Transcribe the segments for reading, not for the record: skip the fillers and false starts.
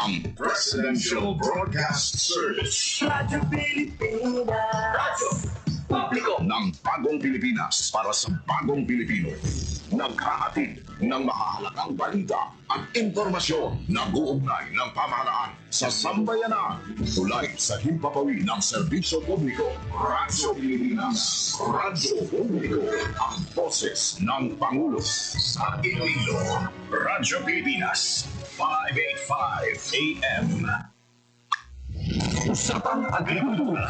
ang Presidential Broadcast Service. Radyo Pilipinas. Radyo publiko ng bagong Pilipinas para sa bagong Pilipino. Naghahatid ng mahahalagang balita at impormasyon na uugnay ng pamahalaan sa sambayanan. Tulay sa himpapawid ng serbisyo publiko. Radyo Pilipinas. Radyo publiko. Ang boses ng Pangulo sa Iloilo. Radyo Pilipinas. 585 AM. Usapang Agrikultura.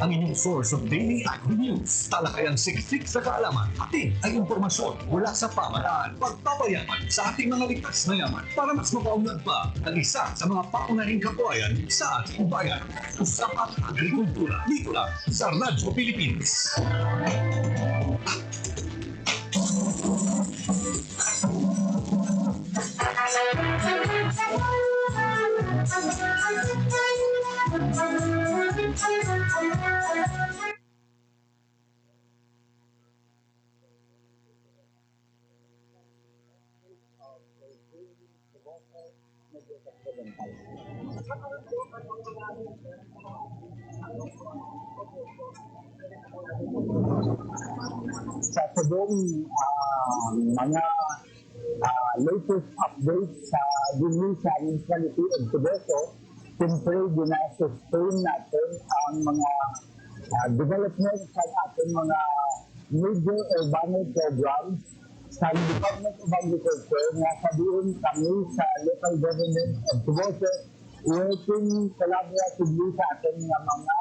Ang inyong source of daily agri-news. Talakayang siksik sa kaalaman. Atin ay impormasyon mula sa pamahalaan. Pagpapayaman sa ating mga likas na yaman para mas mapaunlad pa ang isa sa mga paunahing kabuhayan sa ating bayan. Usapang Agrikultura. Dito lang sa Radyo Pilipinas. Sa sabong mga latest updates sa Dinisan Municipality of Toboso, siyempre gina-sustain natin ang mga development sa ating mga major urbano programs sa Department of Agriculture na sabihin kami sa local government of Toboso working collaboratively sa ating mga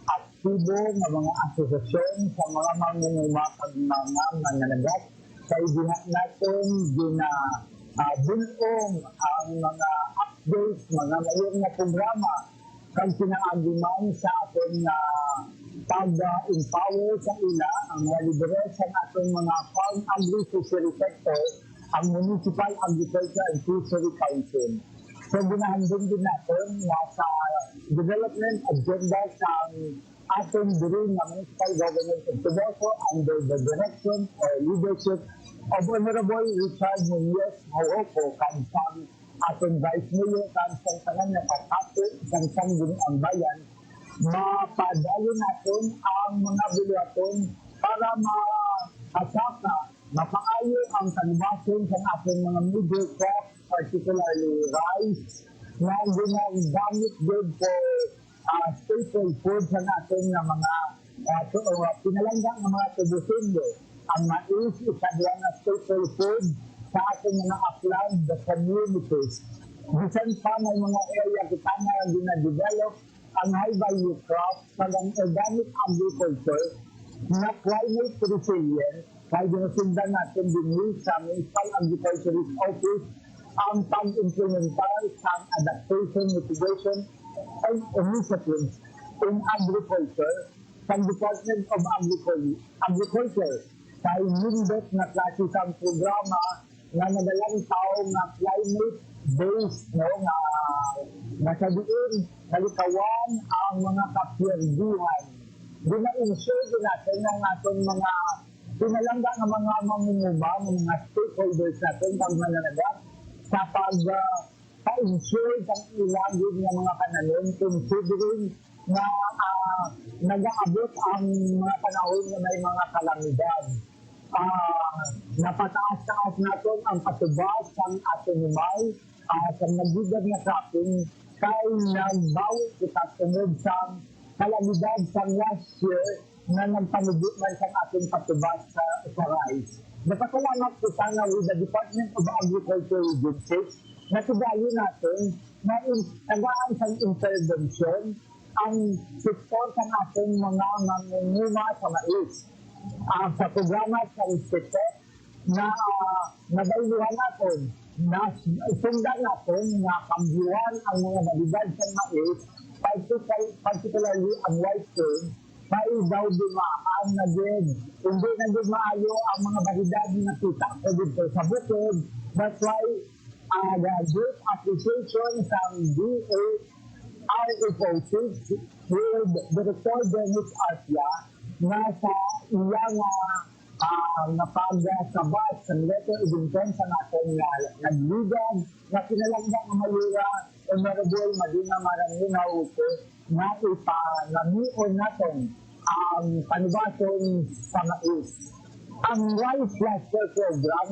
aktibo ng mga asosasyon sa mga mangungumakag mga mananagat sa ibihat natin bulong ang mga updates, mga mayroong na programa kang sinaagiman sa ating pag-empower sa ila ang mga lideres sa ating mga farm agri-fishery sector, ang Municipal Agriculture and Fishery Council. So ginahandong din natin na sa development agenda sa ating diri ng Municipal Government of Toboso under the direction or leadership of Honorable Richard Muñoz Hauoco, kansang ating Vice Mayor, kansang tangan na katapos, kansang din ang bayan, mapadayo natin ang mga biluaton para makasaka, mapaayo ang kanibasin sa ating mga major crops, particularly rice, na ginagamit din for staple food sa ating mga pinalanggang ng mga tubusindo. Ang mais, isa diyan na staple food sa ating mga upland, the communities. Bisan pa may mga area kita na gina-develop ang high-value crops sa organic agriculture na climate resilient, kaya ginasundan natin din sa Municipal Agriculturist Office ang pag-implementar sa adaptation, mitigation, and initiatives in agriculture sa Department of Agriculture sa inindot na klase sa programa na nadalang tao na climate-based na sabihin nalikawan ang mga kapyerdihan. Gina-ensure din natin ng ating mga pinalangga ng mga mamumuba, ng mga stakeholders natin pag mananagat sa pag-ensure ng ilagin ng mga kananon considering na nag-aabot ang mga panahon na may mga kalamidad. Napataas-taas natin ang patubas ng ating humay sa nagigad na cropping kay nagbawi kita sunod sa kalamidad sa last year na nagpanubit man sa ating patubas sa rice. Napasalamat kita na with the Department of Agriculture Region 6 na tugayo natin na tagaan sa intervention ang sektor sa ating mga mangunguma sa mais. Sa programa sa Institute na nabailuhan natin, na sundan natin na kambuhan ang mga balidad sa mais, particularly ang white cane, may daw dumaan na din. Hindi na din maayo ang mga balidad na kita ko dito sa bukid. That's why the great appreciation sa DA RFO6 with Director Dennis Arcia na sa iyang napagsabat sa letter of intent sa natin na nagligan na pinalanggang ang malura Honorable Madina Maranginaw ito na ipanamion natin ang panibasong pamais. Ang Rice Cluster Program,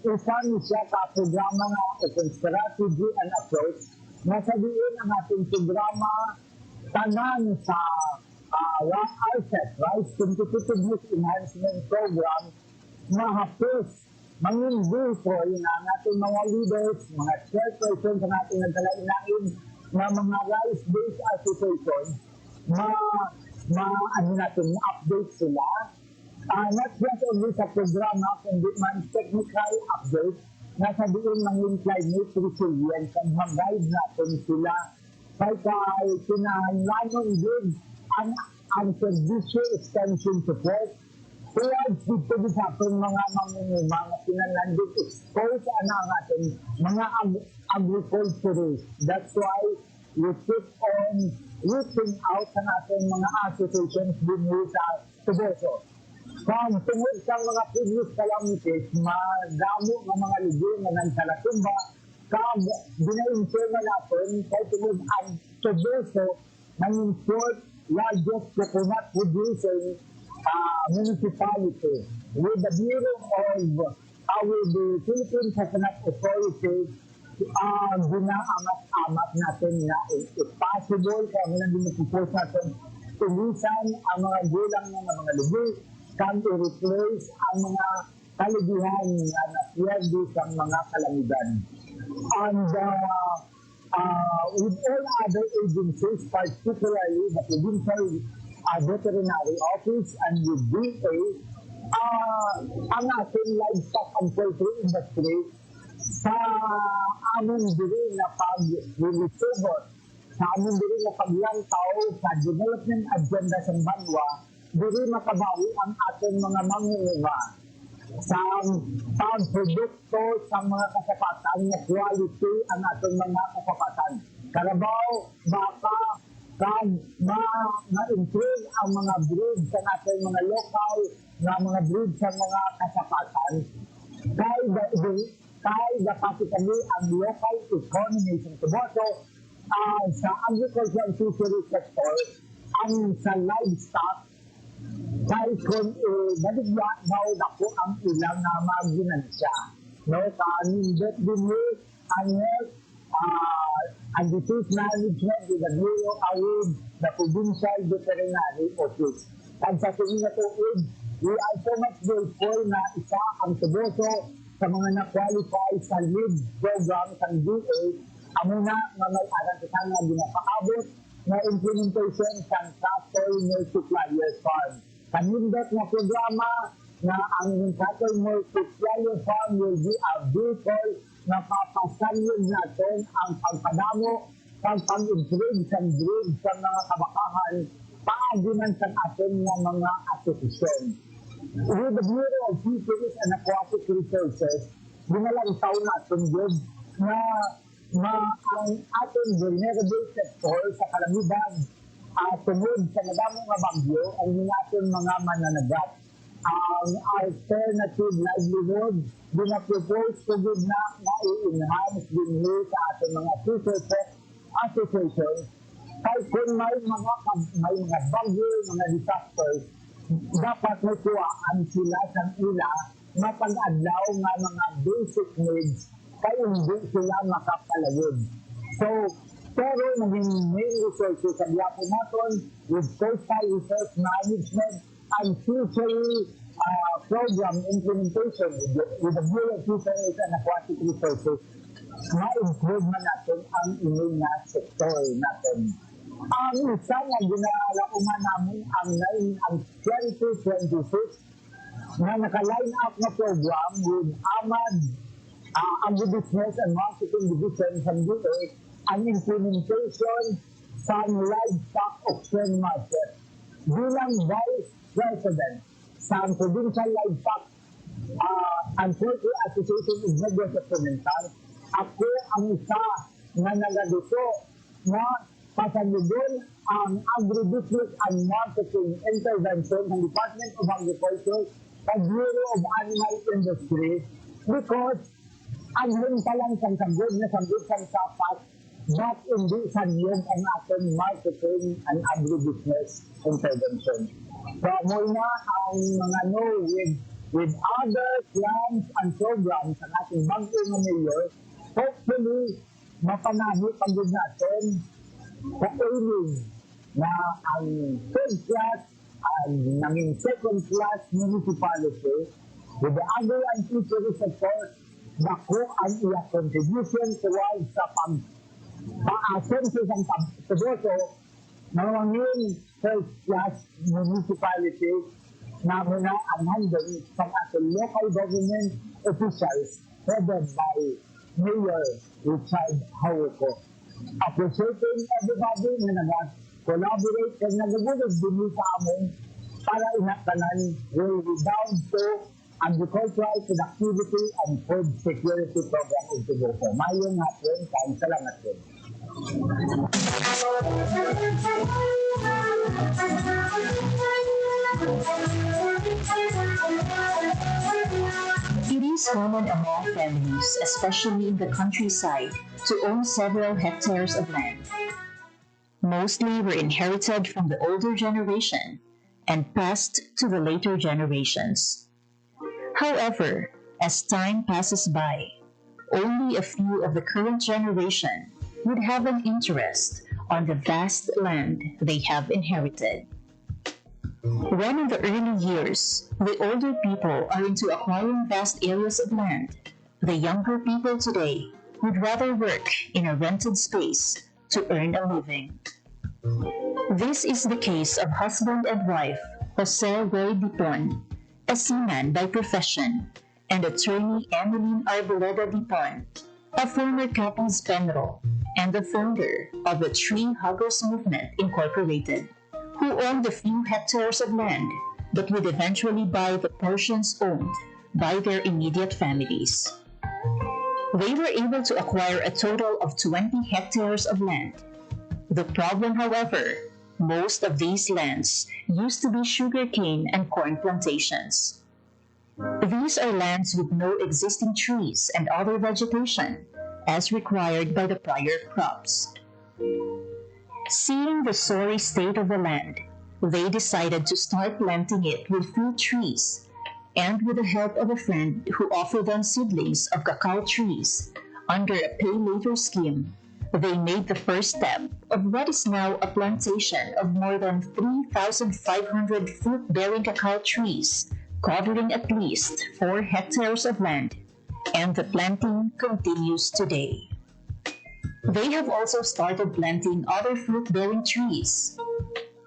isa siya sa programa nga open strategy and approach na sabihin ang ating programa tanan sa RCEP, Rice Competitiveness Enhancement Program, mahapos mangindusol na ang ating mga leaders, mga chairpersons ng ating nagkalain-lain na mga rice-based associations, update sila. Not just only sa programa, kundi man technical update na sabihin ng climate resilience at mag-guide natin sila kay kinahanglanon din ang servisyo extension support towards dito sa ating mga mamumuma na kinahanglan expose ang ating mga agriculturists. That's why we keep on reaching out sa ating mga associations din sa Tuboso. Kung tungod sa mga previous calamities, madamo ng mga lugar na nagkalatumba, kag dinainforma natin kay tungod ang Tuboso ng fourth largest coconut producing municipality. With the Bureau of the Philippine Coconut Authority, ginaamat-amat natin na if possible, kaya muna dinipupos natin, tulisan ang mga gulang ng mga lugar, can i-replace ang mga kaligihan na napiyerdi sa mga kalamidad. And with all other agencies, particularly the Provincial Veterinary Office and with DA, ang ating livestock and poultry industry sa aming diri na pag-recover, sa aming diri na paglantaw sa development agenda sa Banwa, diri makabawi ang ating mga mangingiba sa pagprodukto sa mga kasapatan na quality ang ating mga kasapatan. Karabaw, baka, kag ma-improve ang mga breed sa ating mga local na mga breed sa mga kasapatan. Kaya dapatikali ang local economy sa Tuboso sa agriculture and fishery sector, ang sa livestock, kaya kung nadigya daw dako ang ilang na mag-ginansya. No, kanindot din ang disease management with the Bureau with the Provincial Veterinary Office. At sa tingin na tuwid, we are so much grateful na isa ang Tuboso sa mga na-qualify sa lead program sa DA, amuna na may arantisan na ginapaabot na implementation sa Cattle Multiplier Farm. Kanindot na programa na ang Cattle Multiplier Farm will be a vehicle na papasalyog natin ang pagpadamo ng pag-improve sa breed sa mga kabakahan paaginan sa atin ng mga asosasyon. With the Bureau of Fisheries and Aquatic Resources, binalantaw natin yun na ang ating vulnerable sector sa kalamidad tungod sa madamong nga bagyo ang ating mga mananagat. Ang alternative livelihood dinapropose ko din na i-enhance din sa ating mga future associations kaya kung may mga bagyo, mga disasters, dapat may kuwaan sila sa ila mapag-adlaw nga mga basic needs kaya hindi sila makapalayod. So, pero naging main resources sa Biapo natin with coastal resource management and fishery program implementation with the Bureau of Fisheries and Aquatic Resources, ma-improve man natin ang inyong na sektor natin. Ang isa na ginalauman namin ang 2026 na naka-line up na program with AMAD, Agribusiness and Marketing Division sa DA, ang implementation sa livestock auction market. Bilang Vice President sa Provincial Livestock and Poultry Association of Negros Occidental, ako ang isa na nagaduso na pasalugon ang agribusiness and marketing intervention ng Department of Agriculture sa Bureau of Animal Industry because ang hinta lang sa sagod na sagot sa sapat but hindi sanyog ang ating marketing and agribusiness intervention. So, muna ang mga with other plans and programs ang ating Banko ng Mayor, hopefully, mapanahi pagod natin sa aiming na ang third class and naging second class municipality with the agri and fishery sector naku ang iya contribution towards sa pag-asenso sa pagtuboso ng mga third class municipality na muna ang handong sa ating local government officials headed by Mayor Richard Hawoko. Appreciating everybody na nag-collaborate and nag-gulog din sa amon para inakanan will be down to agricultural productivity and food security program of Tiboso. Mayong hapon, kain salamat po. It is common among families, especially in the countryside, to own several hectares of land. Mostly were inherited from the older generation and passed to the later generations. However, as time passes by, only a few of the current generation would have an interest on the vast land they have inherited. When in the early years, the older people are into acquiring vast areas of land, the younger people today would rather work in a rented space to earn a living. This is the case of husband and wife Jose Ray Dipon, a seaman by profession, and attorney Emeline Arboleda Dipon, a former Capiz Penro and the founder of the Tree Huggers Movement Incorporated, who owned a few hectares of land but would eventually buy the portions owned by their immediate families. They were able to acquire a total of 20 hectares of land. The problem, however, most of these lands used to be sugarcane and corn plantations. These are lands with no existing trees and other vegetation, as required by the prior crops. Seeing the sorry state of the land, they decided to start planting it with fruit trees, and with the help of a friend who offered them seedlings of cacao trees under a pay-later scheme, they made the first step of what is now a plantation of more than 3,500 fruit-bearing cacao trees, covering at least 4 hectares of land, and the planting continues today. They have also started planting other fruit-bearing trees.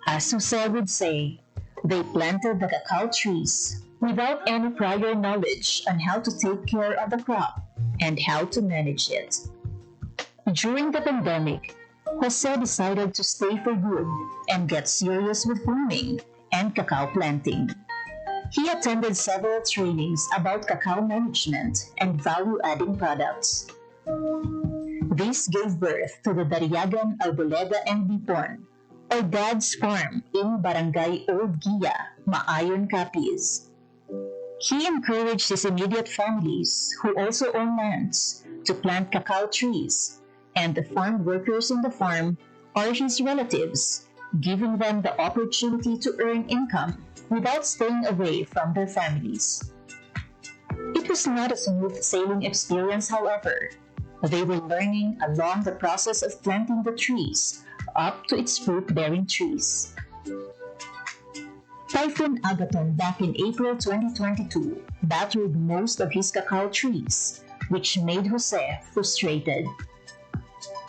As Jose would say, they planted the cacao trees without any prior knowledge on how to take care of the crop and how to manage it. During the pandemic, Jose decided to stay for good and get serious with farming and cacao planting. He attended several trainings about cacao management and value-adding products. This gave birth to the Dariagan Arboleda and Dipon, or Dad's Farm in Barangay Old Gia, Maayon, Capiz. He encouraged his immediate families, who also own lands, to plant cacao trees, and the farm workers in the farm are his relatives, giving them the opportunity to earn income without staying away from their families. It was not a smooth sailing experience, however. They were learning along the process of planting the trees up to its fruit-bearing trees. Typhoon Agaton back in April 2022 battered most of his cacao trees, which made Jose frustrated.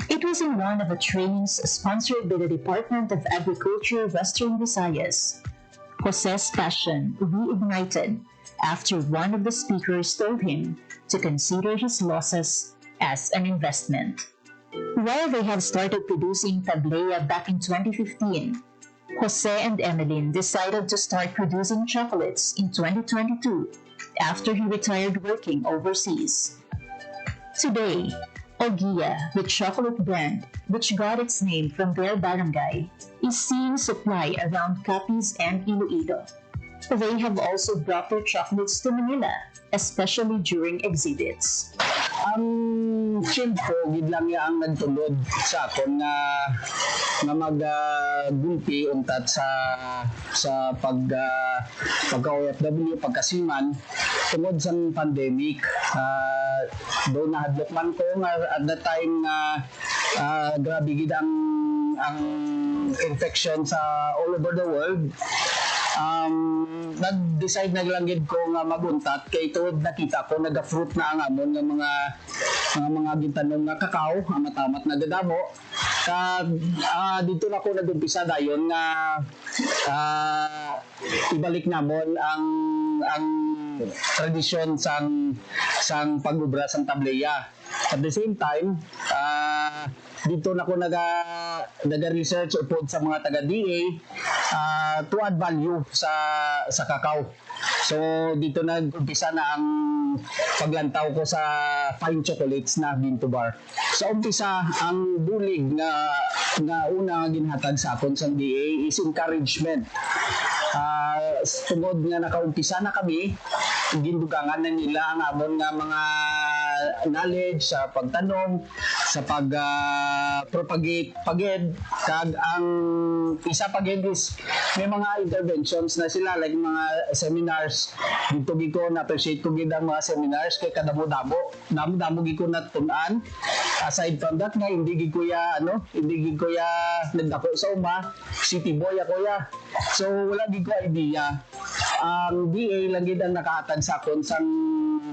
It was in one of the trainings sponsored by the Department of Agriculture Western Visayas. Jose's passion reignited after one of the speakers told him to consider his losses as an investment. While they have started producing tablea back in 2015, Jose and Emeline decided to start producing chocolates in 2022 after he retired working overseas. Today, Ogia, the chocolate brand, which got its name from their barangay, is seeing supply around Capiz and Iloilo. They have also brought their chocolates to Manila, especially during exhibits. Ang tiyempo, gid lang niya ang nagtulod sa akon nga mag-gulpi untat sa pagka-OFW, pagkasiman, tungod sa pandemic. Doon nahadlok man ko nga at that time na grabe gid ang infection sa all over the world. Nag-decide na lang gid ko nga maguntat kay tuod nakita ko naga-fruit na ang amon nga mga gintanom nga kakao, amatamat na dadamo. Dito na ko nag-umpisa dayon nga ibalik namon ang tradisyon sang pag-ubra sang tableya. At the same time, dito na ko naga-research upod sa mga taga-DA to add value sa kakao. So dito nag-umpisa na ang paglantaw ko sa fine chocolates na bean to bar. Sa umpisa, ang bulig na una ginhatag sa akon sa DA is encouragement. Tungod nga nakaumpisa na kami, gindugangan na nila ang amon nga mga knowledge sa pagtanong, sa pag-propagate paged, kag ang isa paged is may mga interventions na sila like mga seminars. Dito giko na appreciate ko gid ang mga seminars kay kadamo-damo gid ko natunan. Aside from that nga hindi gid ko ya nagdako sa uma, city boy ako ya. So wala gid ko idea. Ang DA lang gid ang nakahatag sa akon sang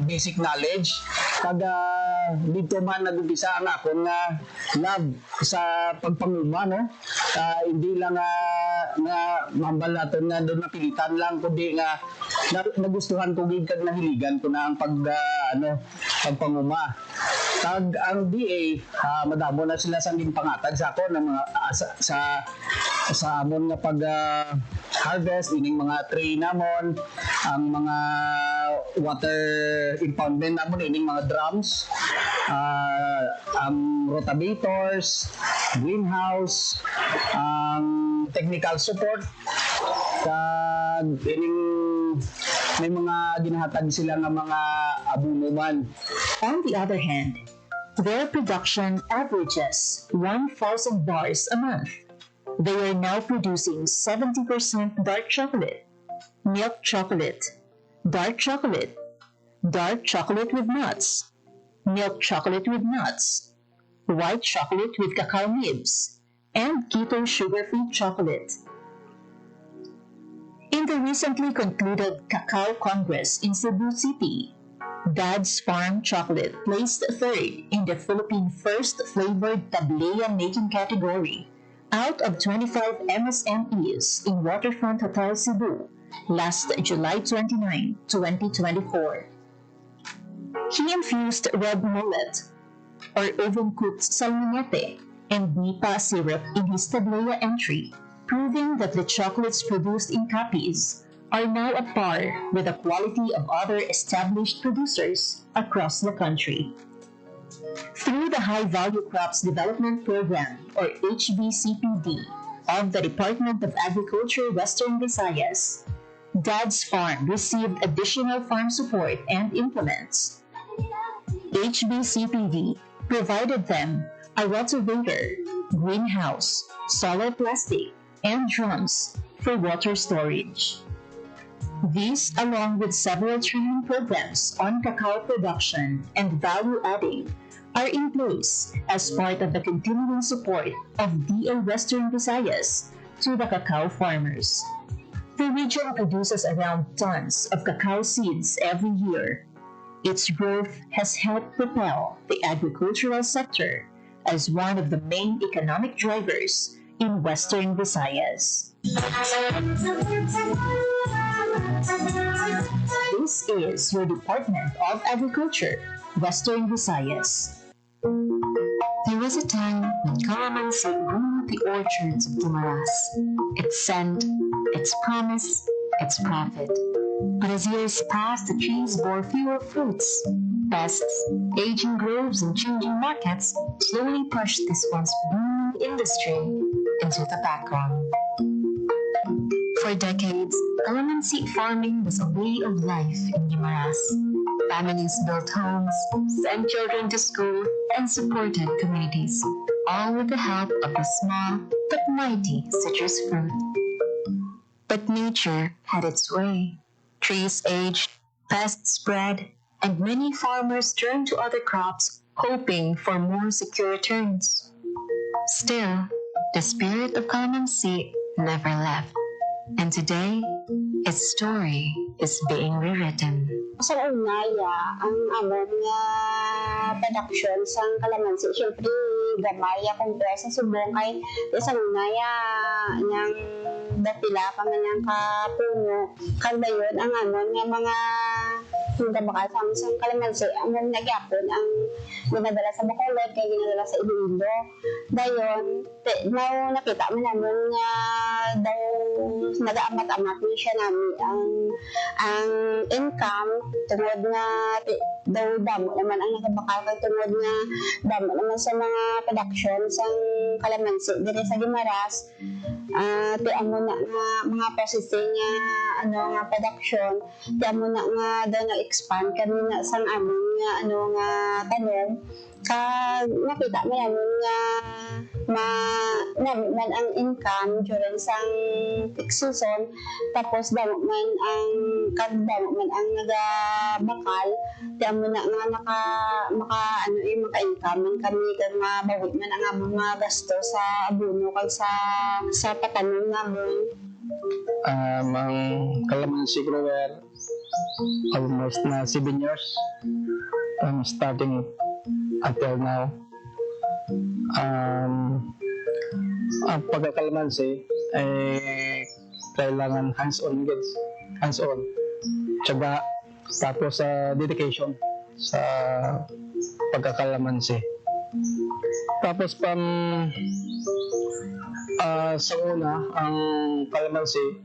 basic knowledge. Dito man nag-umpisa ang akong love sa pagpanguma, no? Hindi lang nga mambal natin nga doon napilitan lang, kundi nga nagustuhan ko gid kag nahiligan ko na ang pagpanguma. Ang DA, madamo na sila sang ginpangatag sa ako ng mga sa amon nga pag harvest ining mga tray namon, ang mga water impoundment namon ining mga drums, ang rotavators, greenhouse, ang technical support, kag ining may mga ginahatag sila nga mga abuno man. On the other hand, their production averages 1,000 bars a month. They are now producing 70% dark chocolate, milk chocolate, dark chocolate with nuts, milk chocolate with nuts, white chocolate with cacao nibs, and keto sugar-free chocolate. In the recently concluded Cacao Congress in Cebu City, Dad's Farm Chocolate placed third in the Philippine First Flavored Tableya Making category out of 25 MSMEs in Waterfront Hotel Cebu last July 29, 2024. He infused red mullet, or oven-cooked salmonete, and nipa syrup in his Tableya entry, proving that the chocolates produced in Capiz are now at par with the quality of other established producers across the country. Through the High Value Crops Development Program, or HVCPD, of the Department of Agriculture Western Visayas, Dad's Farm received additional farm support and implements. HVCPD provided them a rotavator, greenhouse, solar plastic, and drums for water storage. These, along with several training programs on cacao production and value adding, are in place as part of the continuing support of DA Western Visayas to the cacao farmers. The region produces around tons of cacao seeds every year. Its growth has helped propel the agricultural sector as one of the main economic drivers in Western Visayas. This is your Department of Agriculture, Western Visayas. There was a time when calamansi roamed the orchards of Gumaras. Its scent, its promise, its profit. But as years passed, the trees bore fewer fruits. Pests, aging groves, and changing markets slowly pushed this once booming industry into the background. For decades, calamansi farming was a way of life in Gumaras. Families built homes, sent children to school, and supported communities, all with the help of the small but mighty citrus fruit. But nature had its way. Trees aged, pests spread, and many farmers turned to other crops, hoping for more secure returns. Still, the spirit of calamansi never left, and today, its story is being rewritten. Sa unaya, ang amon nga production sang kalamansi, syempre gamay kumpara sa subong kay sa unaya yang dapila pa man ang kapuno kaldayon ang amon nga mga hindi makasang sang kalamansi amon nagyapon ang ginadala sa Bacolod kay ginadala sa Iloilo dayon nakita man namin nga daw nag-amat-amat ni siya namin ang income tungod nga daw damo naman ang nakabakal kay tungod nga damo naman sa mga production sang kalamansi diri sa Guimaras ti amo na nga mga processing nga nga production ti amo na nga daw na-expand kami na sang amon nga nga tanom kag nakita mo namin nga man ang income during sang peak season tapos damo man ang nagabakal di mo na nga maka-income man kami kag mabawi man ang among mga gasto sa abono kag sa patanom namon. Ang kalamansi grower almost na 7 years starting until now. Ang pagkakalamansi kailangan hands-on goods, hands-on tiyaga tapos dedication sa pagkakalamansi tapos sa una ang kalamansi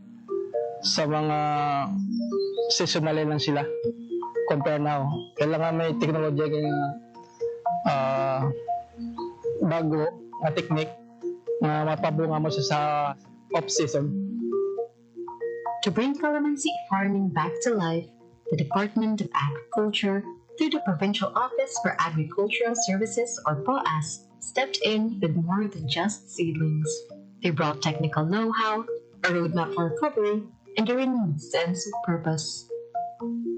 sa mga seasonal lang sila compare now kailangan may technology bago nga technique na mapabunga mo siya sa off-season. To bring calamansi farming back to life, the Department of Agriculture, through the Provincial Office for Agricultural Services or POAS, stepped in with more than just seedlings. They brought technical know-how, a roadmap for recovery, and a renewed sense of purpose.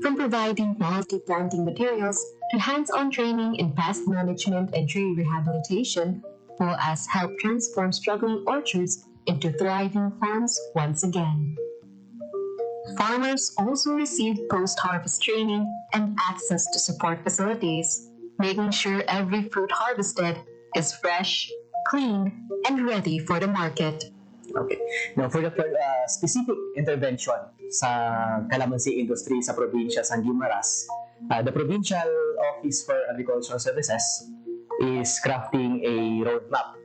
From providing quality planting materials to hands-on training in pest management and tree rehabilitation, POAS helped transform struggling orchards into thriving farms once again. Farmers also received post-harvest training and access to support facilities, making sure every fruit harvested is fresh, clean, and ready for the market. Okay. Now, for the specific intervention sa calamansi industry sa probinsya sa Guimaras, the Provincial Office for Agricultural Services is crafting a roadmap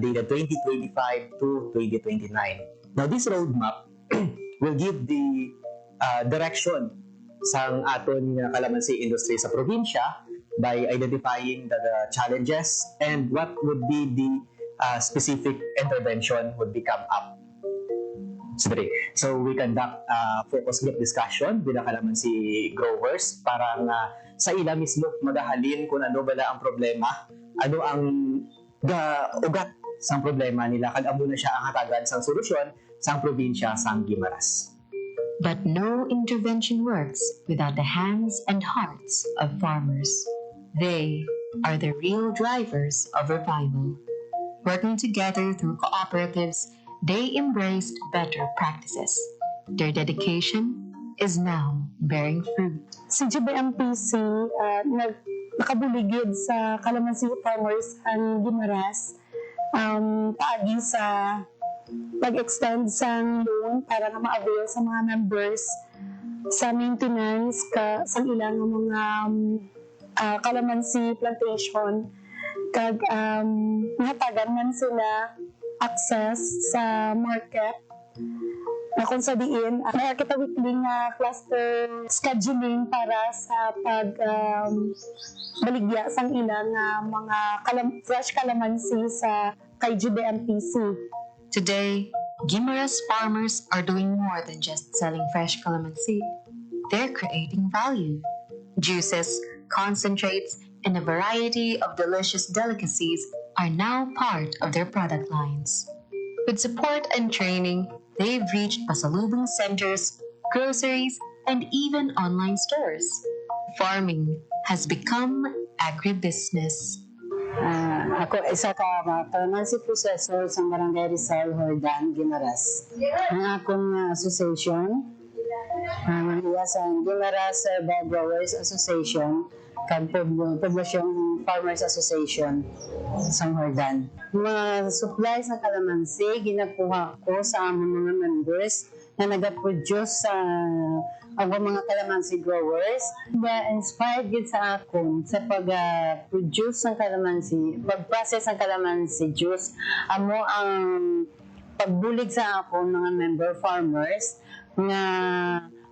dated 2025 to 2029. Now, this roadmap will give the direction sa aton calamansi industry sa probinsya by identifying the challenges and what would be the specific intervention would become up. So we conduct focus group discussion with the calamansi growers para sa ila mismo magahalin kung ano bala ang problema, ano ang ugat sang problema nila kag amo na siya ang hatagan sang solusyon sang probinsya sang Guimaras. But no intervention works without the hands and hearts of farmers. They are the real drivers of revival. Working together through cooperatives, they embraced better practices. Their dedication is now bearing fruit. Si GBMPC nakabuligid sa kalamansi farmers ang Guimaras paagi sa pag-extend sa loan para nga ma-avail sa mga members sa maintenance sa ilang mga kalamansi plantation kag mahatagan man sila access sa market na kung sa diin may kita weekly nga cluster scheduling para sa baligya sang ilang mga fresh calamansi sa kay GBMPC. Today, Guimaras farmers are doing more than just selling fresh calamansi. They're creating value. Juices, concentrates, and a variety of delicious delicacies are now part of their product lines. With support and training, they've reached pasalubong centers, groceries, and even online stores. Farming has become agribusiness. Ako isa ka kalamansi processor sa Barangay Rizal, Hordan, Guimaras. Ang akong association, iya sa Guimaras Bag Growers Association, kag Poblacion Farmers Association sa Hordan. Mga supplies ng kalamansi ginakuha ko sa among mga members na nag-produce sa ang mga kalamansi growers. Inspired gid sa akon sa pag-produce ng kalamansi, pag-process ng kalamansi juice. Amo ang pagbulig sa akon mga member farmers nga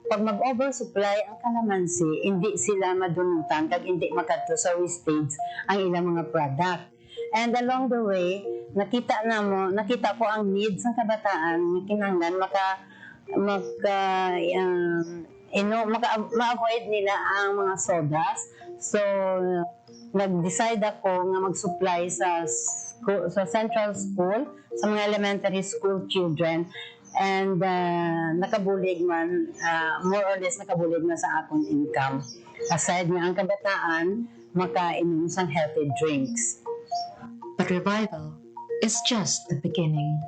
pag mag-oversupply ang kalamansi, hindi sila madunutan kag hindi makadto sa wastage ang ilang mga product. And along the way, nakita ko ang needs ng kabataan na kinahanglan ma-avoid nila ang mga sodas. So, nag-decide ako nga mag-supply sa central school, sa mga elementary school children. And nakabulig man, more or less nakabulig man sa akong income. Aside nga ang kabataan, makainom sang healthy drinks. But revival is just the beginning.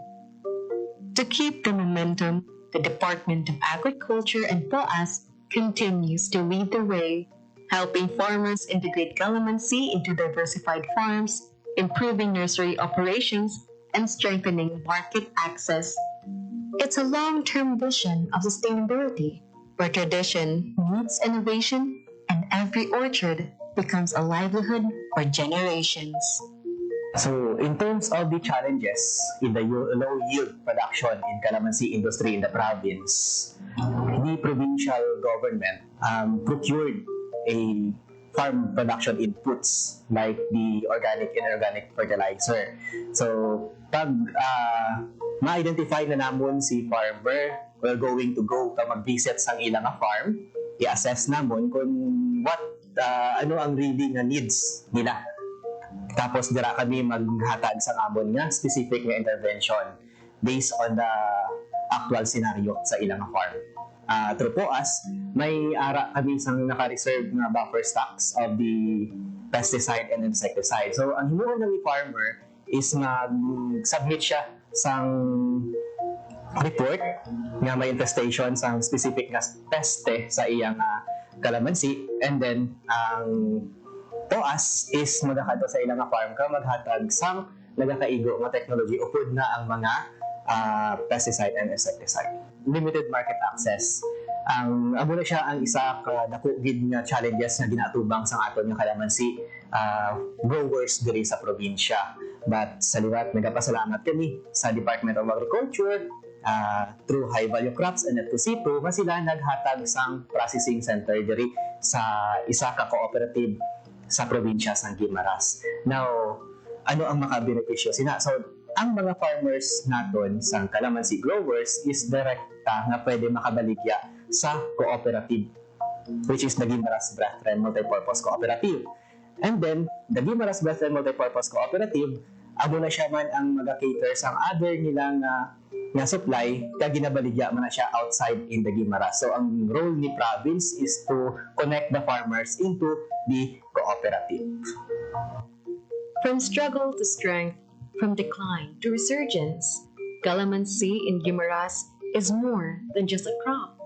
To keep the momentum, the Department of Agriculture and POAS continues to lead the way, helping farmers integrate calamansi into diversified farms, improving nursery operations, and strengthening market access. It's a long-term vision of sustainability, where tradition meets innovation and every orchard becomes a livelihood for generations. So, in terms of the challenges in the low yield production in calamansi industry in the province, the provincial government procured a farm production inputs like the organic and inorganic fertilizer. So, pag ma-identify na namon si farmer, we're going to go mag-visit sa ilang farm, i-assess namon kung ano ang really nga needs nila. Tapos dira kami maghatag sa amon nga specific nga intervention based on the actual scenario sa ilang farm. Through POAS, may ara kami sang naka-reserve nga buffer stocks of the pesticide and insecticide. So ang himuon ng farmer is mag-submit siya sang report nga may infestation sang specific nga peste sa iyang kalamansi, and then ang POAS is magkakato sa ilang farm ka maghatag sang nagakaigo nga technology upod na ang mga pesticide and insecticide. Limited market access. Amo na siya ang isa ka dako gid nga challenges nga ginatubang sang aton nga kalamansi growers diri sa probinsya. But sa liwat, nagapasalamat kami sa Department of Agriculture through high value crops and F2C2 nga sila naghatag sang processing center diri sa isa ka cooperative sa probinsya sang Guimaras. Now, ano ang makabenepisyo sina? So, ang mga farmers naton sang calamansi growers is direkta nga pwede makabaligya sa cooperative, which is the Guimaras Brethren Multipurpose Cooperative. And then, the Guimaras Brethren Multipurpose Cooperative, amo na siya man ang mag-cater sang other nilang nga supply, kaya ginabaligya man na siya outside in the Guimaras. So, ang role ni province is to connect the farmers into the cooperative. From struggle to strength, from decline to resurgence, calamansi in Guimaras is more than just a crop.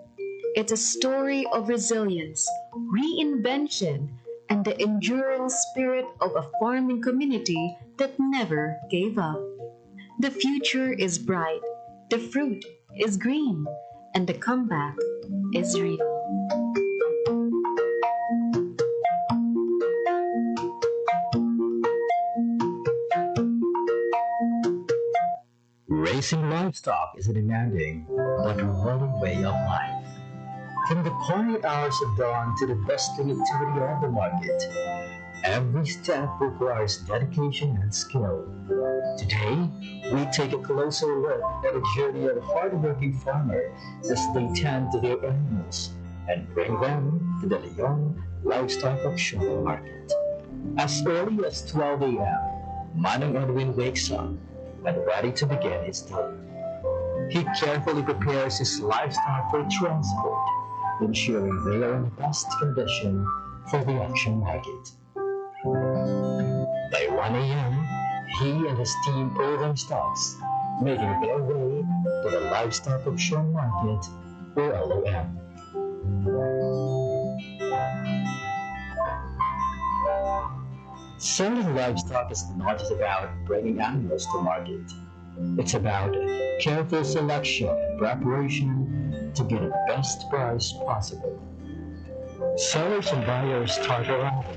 It's a story of resilience, reinvention, and the enduring spirit of a farming community that never gave up. The future is bright, the fruit is green, and the comeback is real. Raising livestock is a demanding but rewarding way of life. From the quiet hours of dawn to the bustling activity of the market, every step requires dedication and skill. Today, we take a closer look at the journey of a hardworking farmer as they tend to their animals and bring them to the Leon livestock auction market. As early as 12 a.m., Manong Edwin wakes up and ready to begin his day. He carefully prepares his livestock for transport, ensuring they are in the best condition for the auction market. By 1 a.m., he and his team pull their stocks, making their way to the livestock auction market, or LOM. Selling livestock is not just about bringing animals to market. It's about careful selection and preparation to get the best price possible. Sellers and buyers start arriving,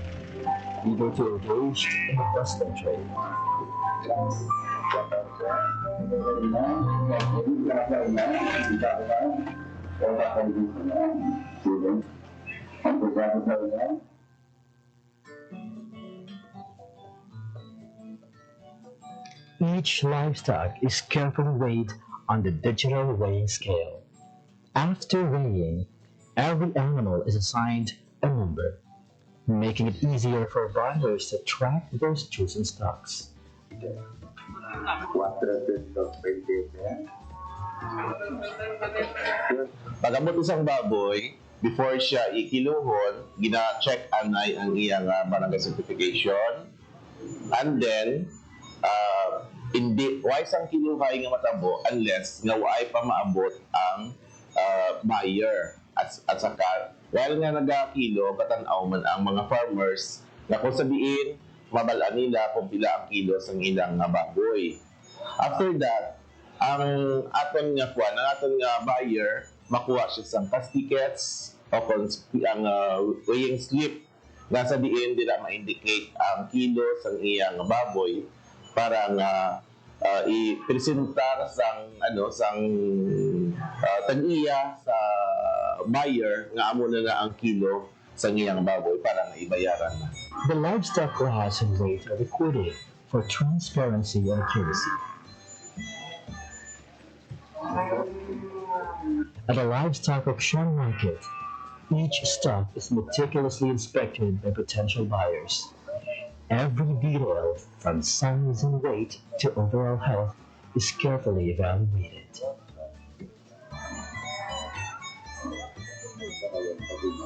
eager to engage in the bustling trade. Each livestock is carefully weighed on the digital weighing scale. After weighing, every animal is assigned a number, making it easier for buyers to track their chosen stocks. Pagabot isang baboy, before siya ikiluhon, gina-check anay ang iyang barangay certification. And then, hindi, why sang kiluhay nga matabo unless nga why pa maabot ang buyer. At saka, while nga nagakilo, katanaw man ang mga farmers na kung sabihin, mabalaan nila kung pila ang kilos ng ilang baboy. After that, ang aton nga kuan, ang aton nga buyer, makuha siya sa cash tickets o kung ang weighing slip nga sabihin nila ma-indicate ang kilos ng iyang baboy para nga i-presentar sang tag-iya sa buyer nga amo na ang kilo sa iyang baboy para nga ibayaran na. The livestock class and weight are recorded for transparency and accuracy. At a livestock auction market, each stock is meticulously inspected by potential buyers. Every detail, from size and weight to overall health, is carefully evaluated.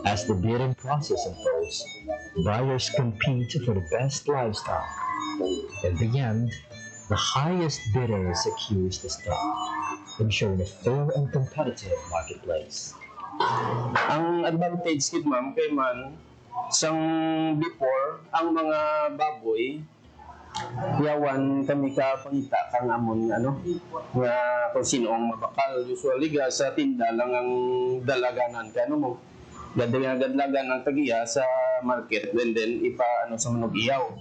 As the bidding process unfolds, buyers compete for the best livestock. In the end, the highest bidder secures the stock, ensuring a fair and competitive marketplace. Ang advantage kid ma'am kay man sang before ang mga baboy yawan kami ka pangita kang amon nga kung sino ang mabakal usually ga sa tinda lang ang dalaganan kano mo gadlagan ang tagiya sa market and then ipa sa manog iyaw.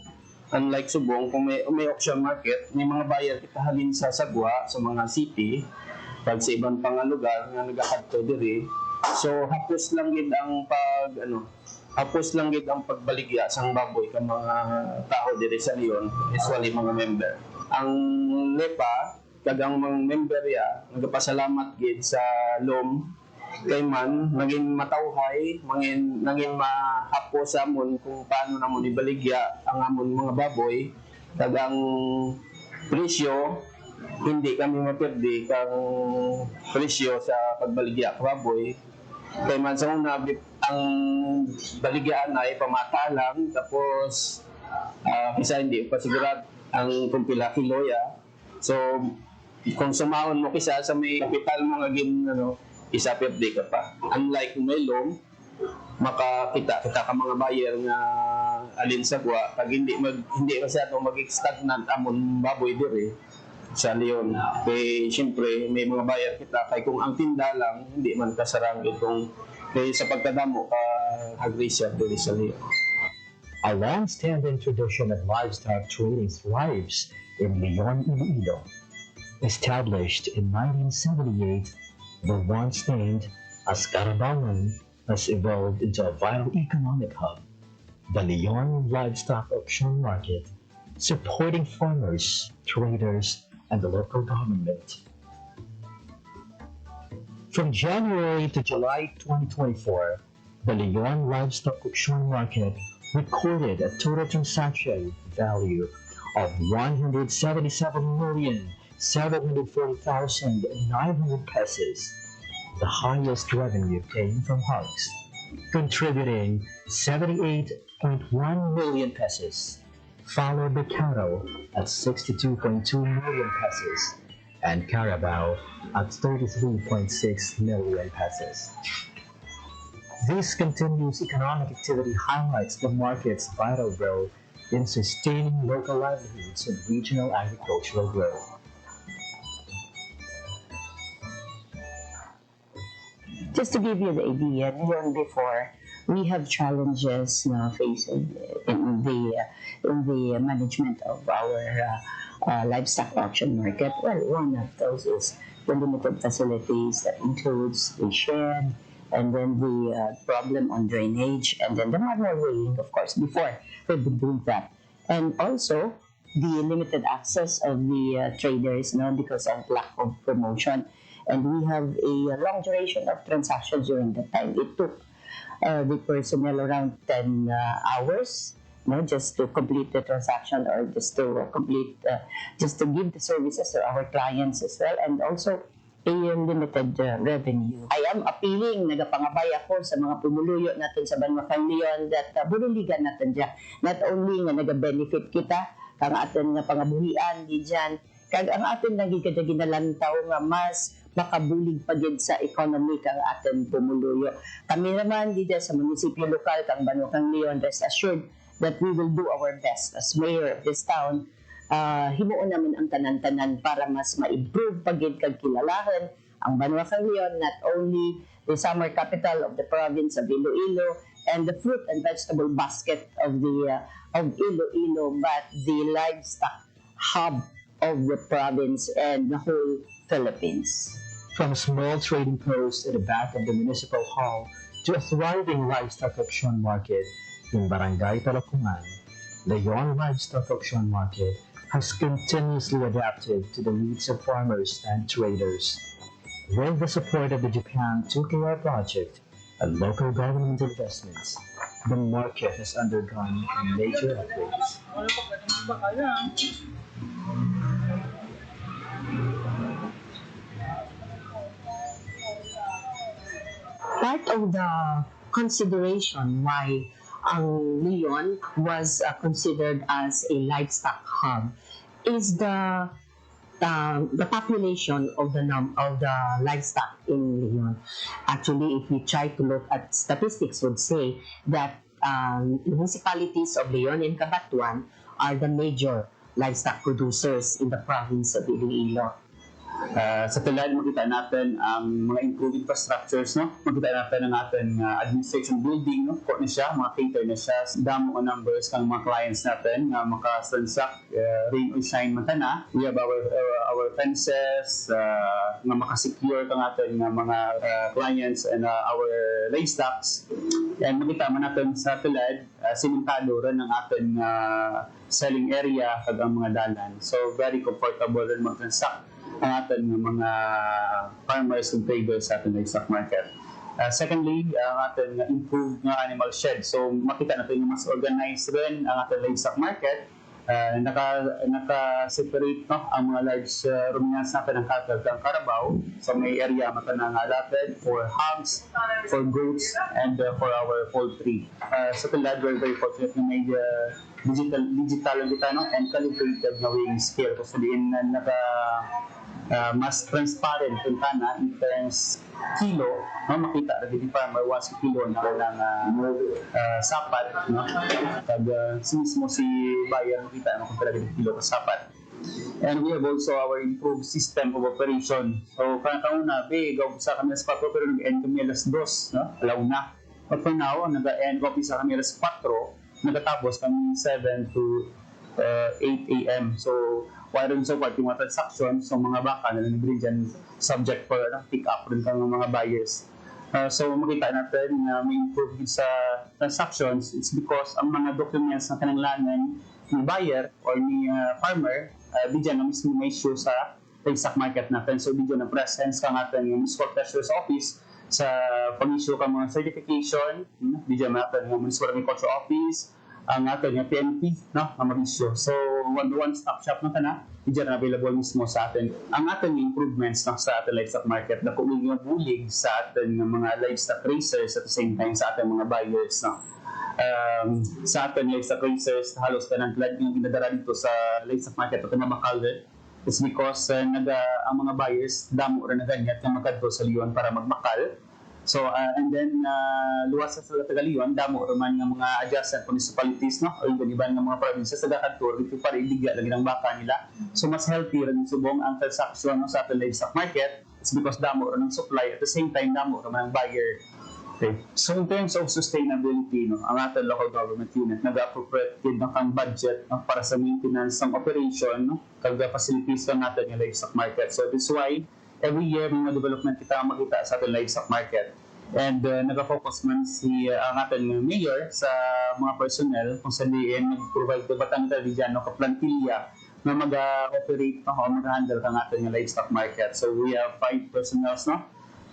Unlike subong kung may auction market may mga buyer kita halin sa sagwa sa mga city pag sa ibang pang lugar nga nagakadto diri. So hapos lang gid ang pagbaligya sang baboy ka mga tao diri sa Leon, usually mga member. Ang NEPA kagang mga member ya nagapasalamat gid sa LOM kay man naging matawhay, naging mahapos sa amon kung paano namon ibaligya ang amon mga baboy kagang presyo hindi kami mapirdi kang presyo sa pagbaligya ka baboy. Kaya man sa una, ang baligyaan ay pamata lang, tapos kisa hindi pa sigurad ang kung pila kiloya. So, kung sumahon mo kisa sa may kapital mo ngagin isa pirdi ka pa. Unlike may loan, makakita ka mga buyer nga alin sa kuha, pag hindi masyadong mag-stagnant amon baboy diri sa Leon. Kaya siyempre may mga buyer kita kay kung ang tinda lang hindi man kasarang kung kay sa pagkadamo ka agresya diri sa Leon. A long-standing tradition of livestock trading thrives in Leon, Iloilo. Established in 1978, the once named Ascarabalan has evolved into a vital economic hub, the Leon Livestock Auction Market, supporting farmers, traders, and the local government. From January to July 2024, The Leon Livestock Auction Market recorded a total transaction value of 177,740,900 pesos. The highest revenue came from hogs, contributing 78.1 million pesos, followed by cattle at 62.2 million pesos, and carabao at 33.6 million pesos. This continuous economic activity highlights the market's vital role in sustaining local livelihoods and regional agricultural growth. Just to give you the idea, even before, we have challenges now facing in the management of our livestock auction market. Well, one of those is the limited facilities that includes the shed, and then the problem on drainage, and then the manual weighing, of course. Before, we've been doing that. And also, the limited access of the traders now because of lack of promotion. And we have a long duration of transactions during that time. It took the personnel around 10 hours, just to complete the transaction, or just to just to give the services to our clients as well, and also a limited revenue. I am appealing, nagapangabay ako sa mga pumuluyo natin sa Banwakang Leon that buruligan natin dyan. Not only nga nag-benefit kita, kang atin nga pangabuhian di dyan, kag ang atin nagigada ginalantaw nga mas makabulig pa din sa economy kang atin pumuluyo. Kami naman di dyan sa munisipyo lokal, kang Banwakang Leon, rest assured that we will do our best as mayor of this town. Himuon naman ang tanan-tanan para mas ma-improve pagid kag kilalahan ang Banwakang Leon, not only the summer capital of the province of Iloilo and the fruit and vegetable basket of the of Iloilo, but the livestock hub of the province and the whole Philippines. From a small trading post at the back of the municipal hall to a thriving livestock auction market in Barangay Talapungan, the Leon Livestock Auction Market has continuously adapted to the needs of farmers and traders. With the support of the Japan 2KR project and local government investments, the market has undergone major upgrades. Part of the consideration why ang Leon was considered as a livestock hub is the population of the livestock in Leon. Actually, if we try to look at statistics, would say that municipalities of Leon and Cabatuan are the major livestock producers in the province of Iloilo. Sa tulad, makita natin ang mga improved infrastructures, no? Makita natin ang ating administration building, no? Kung na siya, mga cater na siya. Damo ang numbers ng mga clients natin na makastransact, rain or shine man na. We have our fences, nga makasecure kang ating mga clients and our livestocks. And makita man natin sa tulad, simentado rin ang ating selling area kag ang mga dalan. So, very comfortable rin mag-transact ang ating mga farmers and traders sa ating livestock market. Secondly, ang ating improved animal shed. So makita natin mas organized rin ang ating livestock market. Naka-separate ang mga large ruminants natin ng cattle ng carabao. So may area mata na allotted for hogs, for goats, and for our poultry. Sa tulad, we're very fortunate na may digital and calibrated na weighing scale. So diin na mas transparent yung tana in terms kilo, no? Makita na din farmer once kilo na sapat, no? Pag mismo si buyer makita na kung talaga yung kilo ka sapat. And we have also our improved system of operation. So kauna gaw sa kami sa 4 pero nag-end kami alas 2, no? Alaw na. But for now, nag-end kami sa kami alas 4, nagatapos kami 7 to 8 a.m. So rin so yung mga transactions, so mga baka na nabili dyan subject for pick up rin kang mga buyers. So makita natin na may improvement sa transactions. It's because ang mga documents na kinanglangan ni buyer or ni farmer, di dyan na mismo may issue sa livestock market natin. So di dyan na presence ka natin yung municipal treasurer's office sa pag-issue ka mga certification, di dyan natin ng Municipal Agriculture Office, ang ato nga PNP, no, ang mag-issue. So, one-stop shop na ka na, di dyan available mismo sa atin. Ang ating improvements no, sa ating livestock market na kung yung bulig sa ating mga livestock raisers at the same time sa ating mga buyers. No. Sa ating livestock raisers, halos ka ng yung dinadara dito sa livestock market at na Bacolod is because ang mga buyers damo rin na ganyan na magkadto sa Leon para magmakal. So, and then, luwas sa Taga-Leon, damo rin man ng mga adjacent municipalities, no? O yung iba ng mga provinces sa Dakadtor, dito para iligya lagi ng baka nila. So, mas healthy rin subong ang transaction no, sa ating livestock market. It's because damo rin ng supply, at the same time, damo rin ng buyer. Okay. So in terms of sustainability, no, ang ating local government unit nag-appropriate ng kang budget no, para sa maintenance ng operation, no, kag facilities lang natin yung livestock market. So this is why every year mga development kita makita sa ating livestock market. And nag-focus man ang ating mayor sa mga personnel kung saan nag-provide batang dyan no, kaplantilla na mag-operate no, o mag-handle ang ating livestock market. So we have 5 personnels no,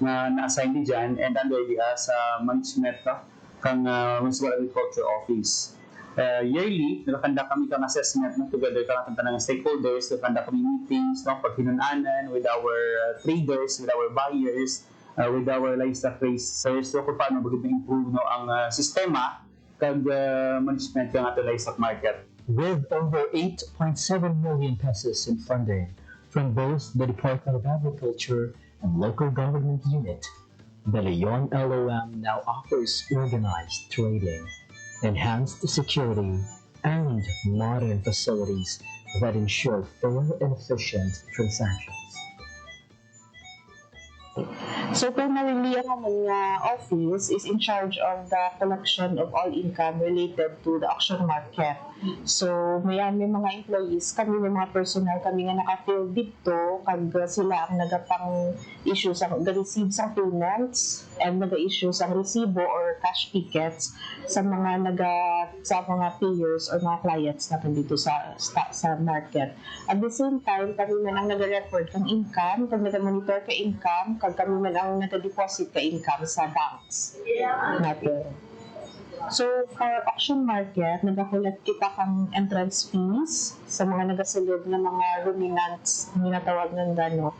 na na-assign di dyan and under di sa management no, kang Municipal Agriculture Office. Yearly, nakakanda kami kang assessment no, together kang tanang stakeholders, nakakanda kami meetings, no, paghinunanan with our traders, with our buyers, with our livestock raisers, so kung paano mag-improve no, ang sistema kag management ng ating livestock market. With over 8.7 million pesos in funding from both the Department of Agriculture and local government unit, the Leon LOM now offers organized trading, enhanced security, and modern facilities that ensure fair and efficient transactions. So primarily, ang among office is in charge of the collection of all income related to the auction market. So may mga employees, kami may mga personnel kami nga naka-fill dito, kag sila ang nagapang issue sa receive sa payments and naga-issue sa resibo or cash tickets sa mga payers or mga clients natin dito sa market. At the same time, kami man ang nag-record ng income, kag nag-monitor ka income, kag kami man ang nag-deposit ka income sa banks natin. So, for auction market, nag-collect kita kang entrance fees sa mga nagasulod na mga ruminants, minatawag ng gano.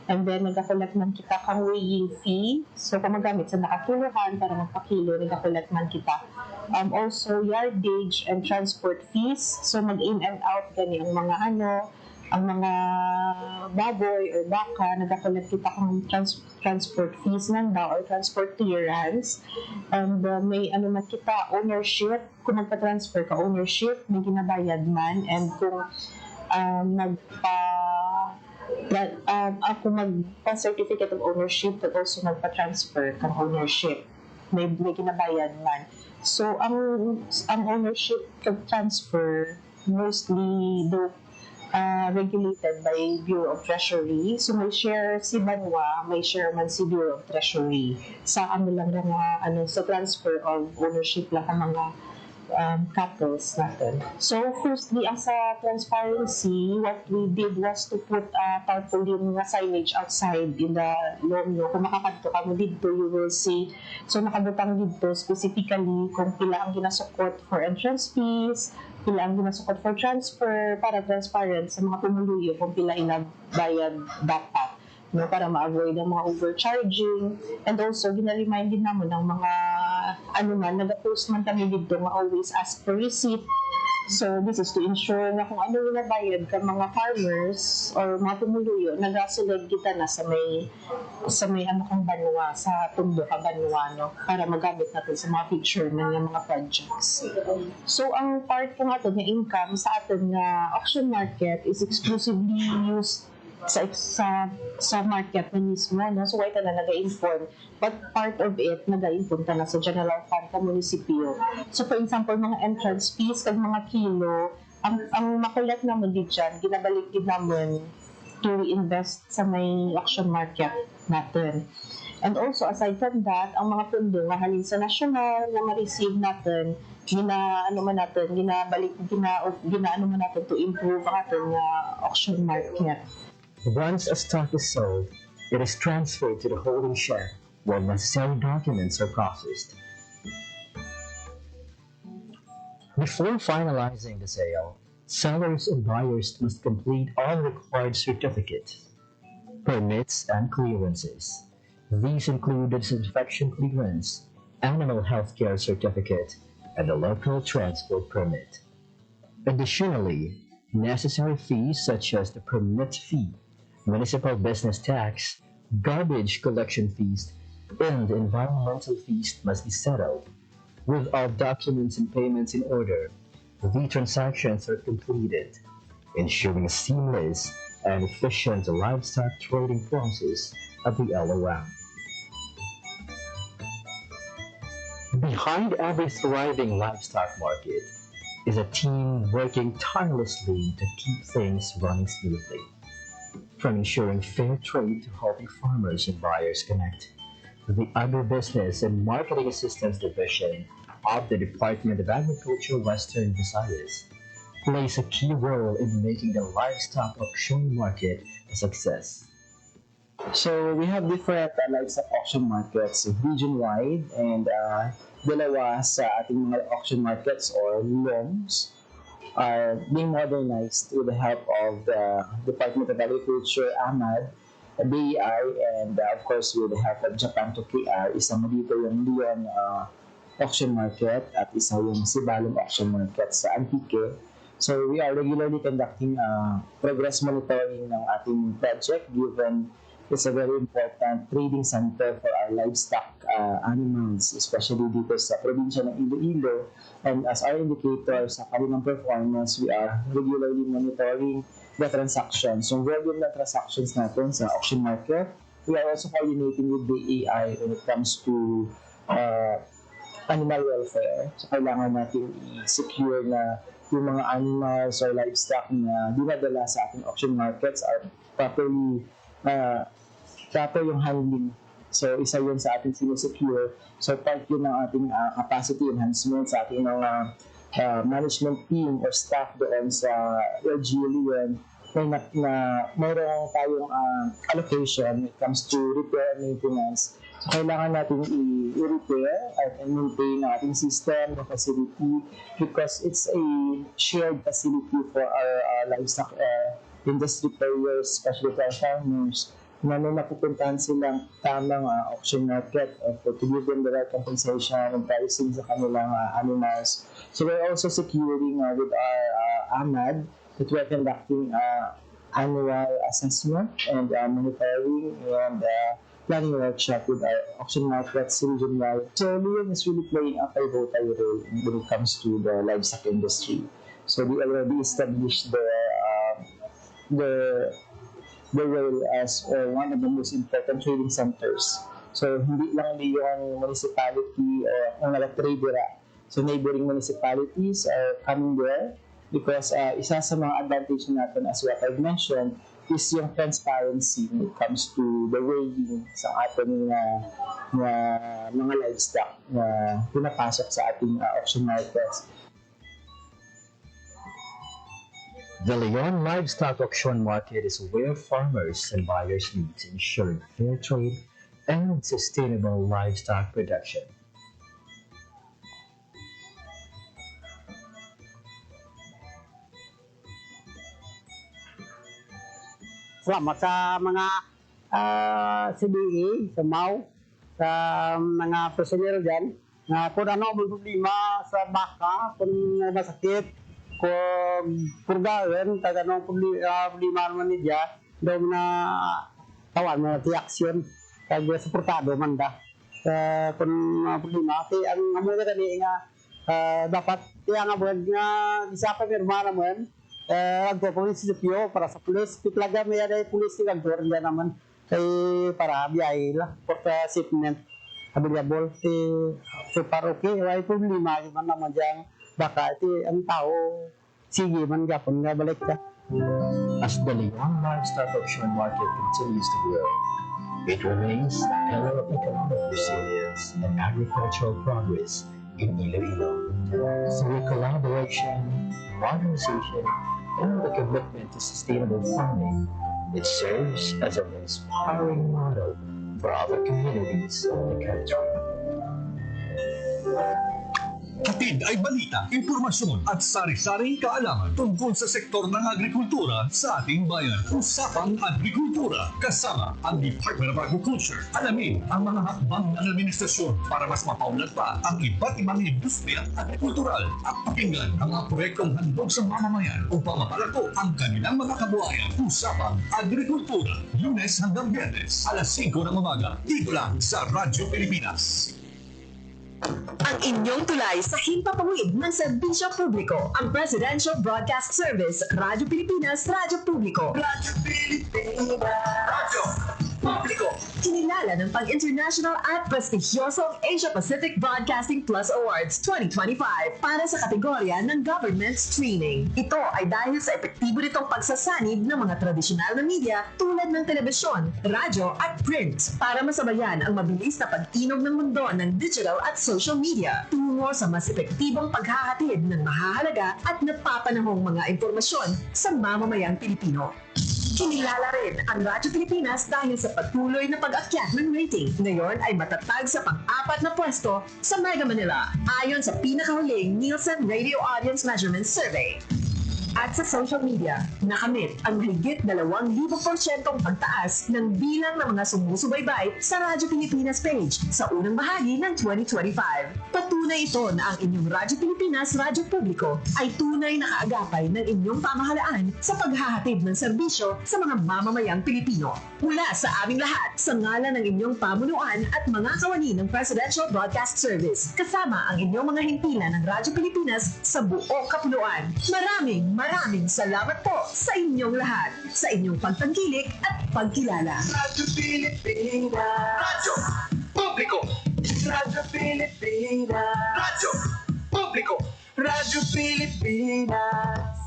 And then, nag-collect man kita kang weighing fee. So, kung magamit sa nakakiluhan para magpakilo, nag-collect man kita. Also, yardage and transport fees. So, mag-in and out gani ang mga baboy or baka, nag-collect kita kang transport fees nang or transport clearance. And may man kita, ownership, kung magpa-transfer ka ownership, may ginabayad man. And kung ako magpa-certificate of ownership, but also magpa-transfer kang ownership, may ginabayad man. So, ang ownership of transfer, mostly regulated by Bureau of Treasury. So may share si Banwa, may share man si Bureau of Treasury. Sa sa transfer of ownership lang ang mga cattles natin. So firstly, ang sa transparency, what we did was to put tarpaulin signage outside in the lomyo. Kung makakadto ka mo dito, you will see. So nakabutang dito specifically kung pila ang ginasukot for entrance fees, pila ang ginasukot for transfer, para transparent sa mga pumuluyo kung pila bayad dapat, no, para ma-avoid ang mga overcharging. And also, ginaremind din naman ng mga nag-post man kami dito nga always ask for receipt. So, this is to ensure na kung ano yung nabayad ka mga farmers or mga pumuluyo, nagasulod kita na sa may kang banwa, sa tundo ka banwa, no, para magamit natin sa mga picture ng mga projects. So, ang part ko nga ito na income sa atin na auction market is exclusively used sa market na mismo, no? So, why ka na nag-inform? But part of it, nag-inform ka na sa general fund ka munisipyo. So, for example, mga entrance fees, kag mga kilo, ang makulat naman din dyan, ginabalik din naman to reinvest sa may auction market natin. And also, aside from that, ang mga pundo nga halin sa national na ma-receive natin, ginaano man natin to improve ang ating auction market. Once a stock is sold, it is transferred to the holding share while necessary documents are processed. Before finalizing the sale, sellers and buyers must complete all required certificates, permits, and clearances. These include the disinfection clearance, animal health care certificate, and the local transport permit. Additionally, necessary fees such as the permit fee, municipal business tax, garbage collection fees, and environmental fees must be settled. With all documents and payments in order, the transactions are completed, ensuring a seamless and efficient livestock trading process at the LOM. Behind every thriving livestock market is a team working tirelessly to keep things running smoothly. From ensuring fair trade to helping farmers and buyers connect, the Agribusiness and Marketing Assistance Division of the Department of Agriculture Western Visayas plays a key role in making the livestock auction market a success. So we have different livestock auction markets region-wide and dalawa sa ating mga auction markets or LOMs are being modernized with the help of the Department of Agriculture, AMAD, BEI, and of course with the help of Japan to KR. Isa mo dito yung Leon auction market at isa yung Sibalom auction market sa Antique. So we are regularly conducting progress monitoring ng ating project given it's a very important trading center for our livestock animals, especially dito sa probinsya ng Iloilo. And as our indicator sa kanilang performance, we are regularly monitoring the transactions. Yung volume ng transactions natin sa auction market, we are also coordinating with the AI when it comes to animal welfare. So kailangan natin i-secure na yung mga animals or livestock na dinadala sa ating auction markets are properly proper yung handling. So, isa yun sa ating sinusecure. So, part yun ng ating capacity enhancement sa ating mga management team or staff doon sa LGU Leon na mayroon tayong allocation when it comes to repair and maintenance. So, kailangan natin i-repair and maintain ang ating system, the facility, because it's a shared facility for our livestock industry players, especially for our farmers, na may napupuntahan silang tamang auction market to give them the right compensation and pricing sa kanilang animals. So we're also securing with our AMAD that we're conducting annual assessment and monitoring and planning workshop with our auction markets region-wide. So Leon is really playing a pivotal role when it comes to the livestock industry. So we already established the role as one of the most important trading centers. So, hindi lang yung municipality o mga tradera. So, neighboring municipalities are coming there because isa sa mga advantage natin as what I've mentioned is yung transparency when it comes to the weighing sa ating mga livestock na pinapasok sa ating auction markets. The Leon Livestock Auction Market is where farmers and buyers meet to ensure fair trade and sustainable livestock production. Salamat sa mga CBE, sa MAU, sa mga personnel dyan, na kung ano ang problema sa baka, kung masakit, kung purgawin, taganong problema naman niya, daw na tawan mo na aksyon, kaya suportado man da. Kung problema, kaya ang amoy na gani nga, dapat kaya nga buwan nga, isa pa pirma naman, nagpo-police sipyo para sa pulis, pitlaga may ada pulis ni kantor niya naman, kay para biyay lah, for shipment, available, so para okay, may problema, man naman dyan, baka ito ang tao, sige man gapon nga balik ka. As the Leon Livestock Auction Market continues to grow, it remains a pillar of economic resilience and agricultural progress in Iloilo. Through collaboration, modernization, and the commitment to sustainable farming, it serves as an inspiring model for other communities in the country. Hatid ay balita, impormasyon at sari-saring kaalaman tungkol sa sektor ng agrikultura sa ating bayan. Usapang Agrikultura kasama ang Department of Agriculture. Alamin ang mga hakbang ng administrasyon para mas mapaunlad pa ang iba't ibang industriya agrikultural at pakinggan ang mga proyektong handog sa mamamayan upang mapalago ang kanilang mga kabuhayan. Usapang Agrikultura, Lunes hanggang Biyernes, alas 5 ng umaga, dito lang sa Radyo Pilipinas. Ang inyong tulay sa himpapawid ng serbisyo publiko, ang Presidential Broadcast Service, Radyo Pilipinas, Radyo Publiko. Radyo Pilipinas. Radyo Publiko. Kinilala ng pang-international at prestigyosong Asia Pacific Broadcasting Plus Awards 2025 para sa kategorya ng Government Streaming. Ito ay dahil sa epektibo nitong pagsasanib ng mga tradisyonal na media tulad ng telebisyon, radyo at print para masabayan ang mabilis na pag-inog ng mundo ng digital at social media tungo sa mas epektibong paghahatid ng mahahalaga at napapanahong mga impormasyon sa mamamayang Pilipino. Kinilala rin ang Radyo Pilipinas dahil sa patuloy na pag-akyat ng rating. Ngayon ay matatag sa pang-4 na pwesto sa Mega Manila ayon sa pinakahuling Nielsen Radio Audience Measurement Survey. At sa social media, nakamit ang higit 2,000% pagtaas ng bilang ng mga sumusubaybay sa Radyo Pilipinas page sa unang bahagi ng 2025. Patunay ito na ang inyong Radyo Pilipinas Radyo Publiko ay tunay na kaagapay ng inyong pamahalaan sa paghahatid ng serbisyo sa mga mamamayang Pilipino. Mula sa aming lahat, sa ngalan ng inyong pamunuan at mga kawani ng Presidential Broadcast Service, kasama ang inyong mga himpilan ng Radyo Pilipinas sa buong kapuluan. Maraming salamat po sa inyong lahat, sa inyong pagtangkilik at pagkilala. Radyo Pilipinas. Radyo Publiko. Radyo Pilipinas. Radyo Publiko. Radyo Pilipinas.